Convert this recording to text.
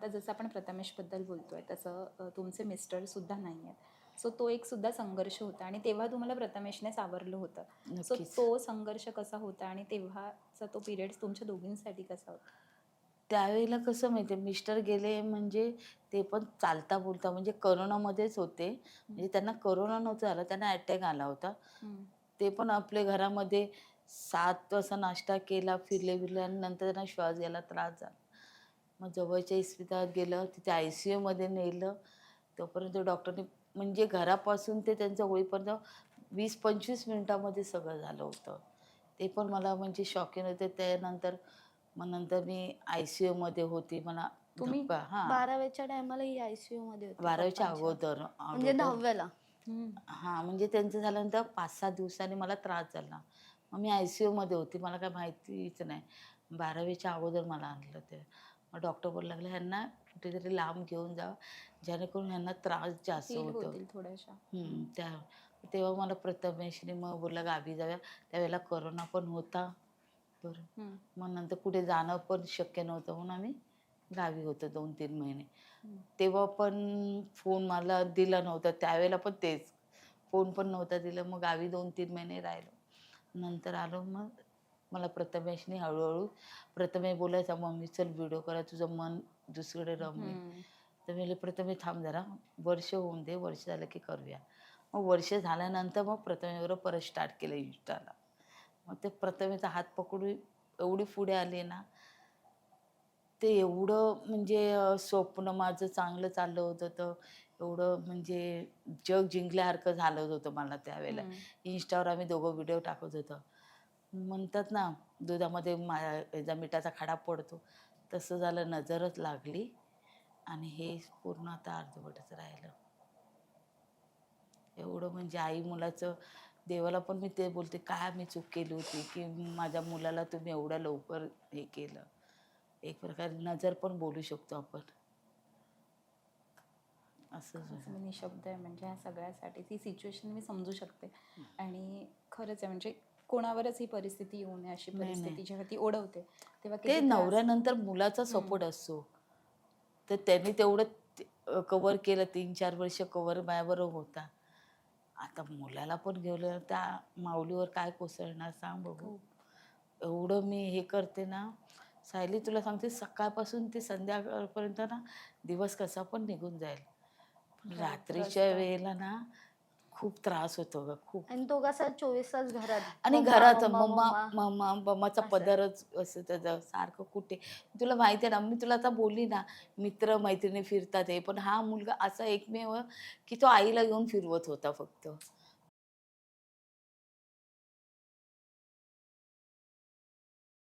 आता जसं आपण प्रथमेशबद्दल बोलतोय तसं तुमचे मिस्टर सुद्धा नाही आहेत. सो तो एक सुद्धा संघर्ष होता आणि तेव्हा तुम्हाला प्रथमेशने सावरलं होतं. सो नक्कीच. तो संघर्ष कसा होता आणि तेव्हाचा तो पिरियड तुमच्या दोघींसाठी कसा होता? त्यावेळेला कसं माहिती आहे, मिस्टर गेले म्हणजे ते पण चालता बोलता म्हणजे करोनामध्येच होते. हं, म्हणजे त्यांना करोना नव्हता आला, त्यांना अटॅक आला होता. हं, ते पण आपल्या घरामध्ये 7 वाजता नाश्ता केला, फिरले-बिरले आणि नंतर त्यांना श्वास घ्यायला त्रास झाला. मग जवळच्या इस्पितळात गेलं, तिथे आय-सी-यूमध्ये नेलं. तोपर्यंत डॉक्टरनी म्हणजे घरापासून ते त्यांचं होईपर्यंत 20-25 मिनिटामध्ये सगळं झालं होतं. ते पण मला म्हणजे शॉकिंग होते. त्यानंतर मग नंतर मी आय-सी-यूमध्ये होती. मला तुम्ही धक्का हां, 12व्याच्या टायमाला ही आय-सी-यू मध्ये होती 12वीच्या पप्पांच्या. अगोदर म्हणजे अगोदर 10व्याला. हं, हां, म्हणजे त्यांचं झाल्यानंतर 5-6 दिवसांनी मला त्रास झाला. मग मी आय-सी-यूमध्ये होती. मला काही माहितीच नाही. 12वीच्या अगोदर मला आणलं ते. मग डॉक्टर बोलायला लागले, "ह्यांना कुठेतरी लांब घेऊन जा, जेणेकरून ह्यांना त्रास जास्त हील होतो." होतील थोड्याशा. हं, तेव्हा मला प्रथमेशने मग बोलला, "गावी जाऊया." त्यावेळेला कोरोना पण होता. बरं. हं, मग नंतर कुठे जाणं पण शक्य नव्हतं म्हणून आम्ही गावी होतो 2-3 महिने. हं. तेव्हा पण फोन मला दिला नव्हता. त्यावेळेला पण तेच. फोन पण नव्हता दिला. मग गावी 2-3 महिने राहिलो. नंतर आलो मग मला प्रथमेशने हळू-हळू प्रथमेश बोलायचा, "मम्मी चल व्हिडिओ करा, तुझं मन दुसरीकडे रमवेल." हं. तर मी म्हटले, "प्रथमेश थांब जरा, वर्ष होऊन दे, वर्ष झालं की करूया." मग वर्ष झाल्यानंतर मग प्रथमेशबरोबर परत स्टार्ट केलं Instaला. मग ते प्रथमेशचा हात पकडून एवढी पुढे आली ना, ते एवढं म्हणजे स्वप्न माझं चांगलं चाललं होतं तर एवढं म्हणजे जग जिंकल्यासारखं झालं होतं मला त्यावेळेला. हं. Instaवर आम्ही दोघं व्हिडिओ टाकत होतो. म्हणतात ना, दुधामध्ये ह्याचा मिठाचा खडा पडतो, तसं झालं. नजरच लागली आणि हे पूर्ण आता अर्धवटच राहिलं. एवढं म्हणजे आई मुलाचं देवाला पण मी ते बोलते, काय मी चूक केली होती, की माझ्या मुलाला तुम्ही एवढ्या लवकर हे केलं. एक प्रकारे नजर पण बोलू शकतो आपण. असं खरंच झालं. मी निशब्द आहे म्हणजे ह्या सगळ्यासाठी ती सिच्युएशन मी समजू शकते आणि खरंच आहे म्हणजे कोणावरच ही परिस्थिती येऊ नये अशी नाही, नाही. परिस्थिती जेव्हा ती ओढवते तेव्हा ते किती त्रास नवऱ्यानंतर मुलाचा हं, सपोर्ट असतो. तर त्यांनी तेवढं कव्हर केलं 3-4 वर्ष कव्हर माझ्याबरोबर होता. आता मुलाला पण घेऊन त्या माऊलीवर काय कोसळणार सांग बघू? खूप एवढं मी हे करते ना, सायली तुला सांगते सकाळपासून ते संध्याकाळपर्यंत ना दिवस कसा पण निघून जाईल. पण खरंच रात्रीच्या रस्ता वेळेला ना खूप त्रास होतो गं, खूप. आणि तो कसा 24 तास घरात आणि मम्मा, घरात मम्मा, मम्मा, मम्मा मम्मा, मम्माचा असं. पदरच असं त्याचं सारखं कुठे. तुला माहिती आहे ना, मी तुला आता बोलली ना, मित्र-मैत्रिणी फिरतात हे, पण हा मुलगा असा एकमेव की तो आईला घेऊन फिरवत होता फक्त.